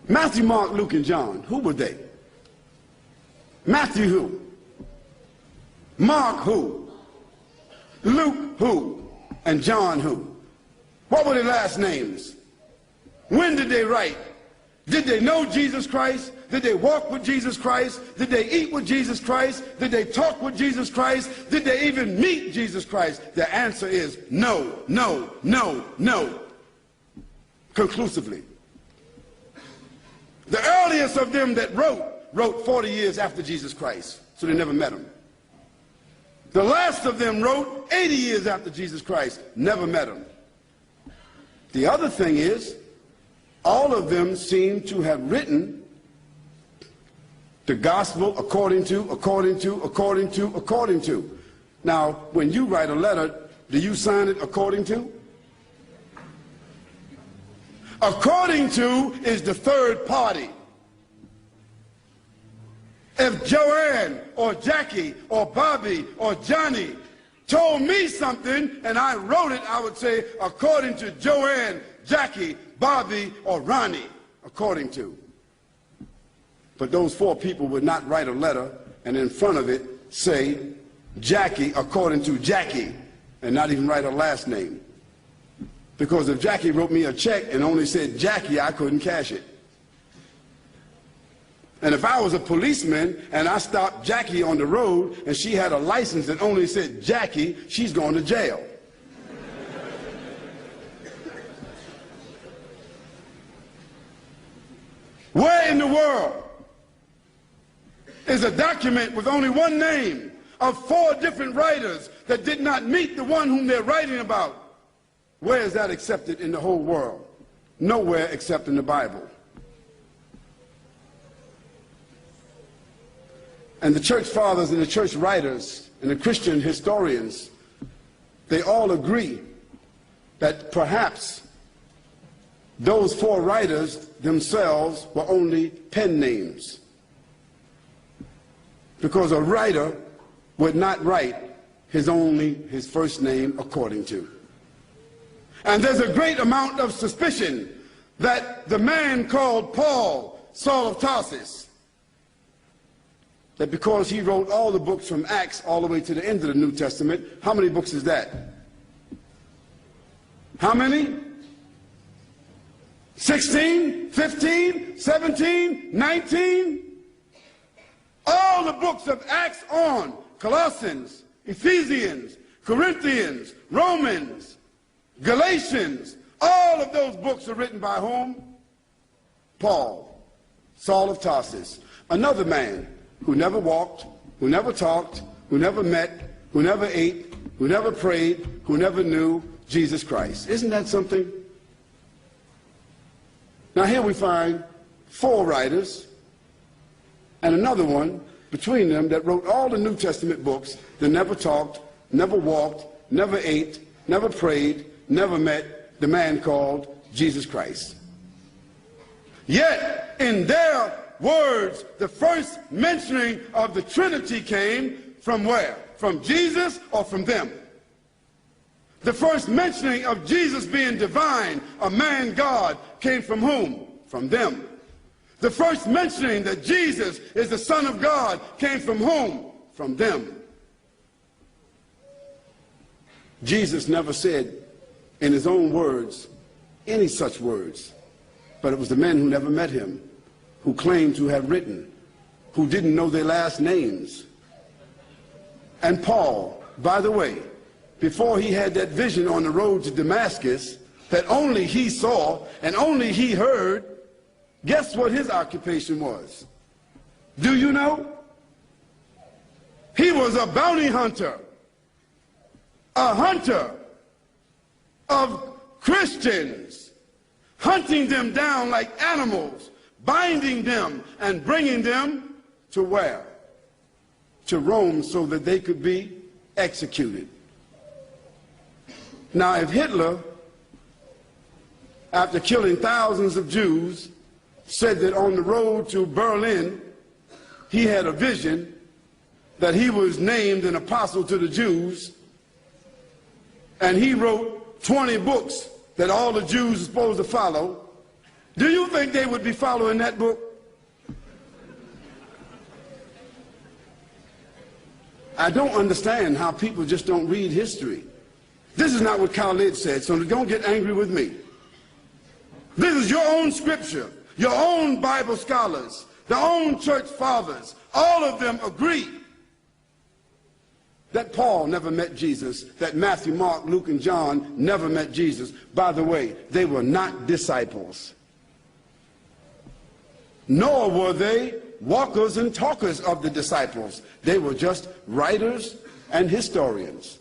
Matthew, Mark, Luke, and John, who were they? Matthew who? Mark who? Luke who? And John who? What were their last names? When did they write? Did they know Jesus Christ? Did they walk with Jesus Christ? Did they eat with Jesus Christ? Did they talk with Jesus Christ? Did they even meet Jesus Christ? The answer is no, no, no, no. Conclusively. The earliest of them that wrote 40 years after Jesus Christ, so they never met him. The last of them wrote 80 years after Jesus Christ, never met him. The other thing is, all of them seem to have written the gospel according to. Now, when you write a letter, do you sign it according to? According to is the third party. If Joanne or Jackie or Bobby or Johnny told me something and I wrote it, I would say according to Joanne, Jackie, Bobby, or Ronnie, according to. But those four people would not write a letter and in front of it say Jackie according to Jackie and not even write her last name. Because if Jackie wrote me a check and only said Jackie, I couldn't cash it. And if I was a policeman and I stopped Jackie on the road and she had a license that only said Jackie, she's going to jail. Where in the world is a document with only one name of four different writers that did not meet the one whom they're writing about? Where is that accepted in the whole world? Nowhere except in the Bible. And the church fathers and the church writers and the Christian historians, they all agree that perhaps those four writers themselves were only pen names. Because a writer would not write his first name according to. And there's a great amount of suspicion that the man called Paul, Saul of Tarsus, that because he wrote all the books from Acts all the way to the end of the New Testament, how many books is that? How many? 16, 15, 17, 19? All the books of Acts on, Colossians, Ephesians, Corinthians, Romans, Galatians, all of those books are written by whom? Paul, Saul of Tarsus, another man who never walked, who never talked, who never met, who never ate, who never prayed, who never knew Jesus Christ. Isn't that something? Now here we find four writers and another one between them that wrote all the New Testament books that never talked, never walked, never ate, never prayed, never met the man called Jesus Christ. Yet in their words, the first mentioning of the Trinity came from where? From Jesus or from them? The first mentioning of Jesus being divine, a man God, came from whom? From them. The first mentioning that Jesus is the Son of God came from whom? From them. Jesus never said in his own words any such words, but it was the men who never met him, who claimed to have written, who didn't know their last names. And Paul, by the way, before he had that vision on the road to Damascus that only he saw and only he heard, guess what his occupation was? Do you know? He was a bounty hunter, a hunter of Christians, hunting them down like animals, binding them and bringing them to where? To Rome, so that they could be executed. Now, if Hitler, after killing thousands of Jews, said that on the road to Berlin, he had a vision that he was named an apostle to the Jews, and he wrote 20 books that all the Jews are supposed to follow, Do you think they would be following that book? I don't understand how people just don't read history. This is not what Khalid said, so don't get angry with me. This is your own scripture, your own Bible scholars, their own church fathers. All of them agree that Paul never met Jesus, that Matthew, Mark, Luke, and John never met Jesus. By the way, they were not disciples. Nor were they walkers and talkers of the disciples. They were just writers and historians.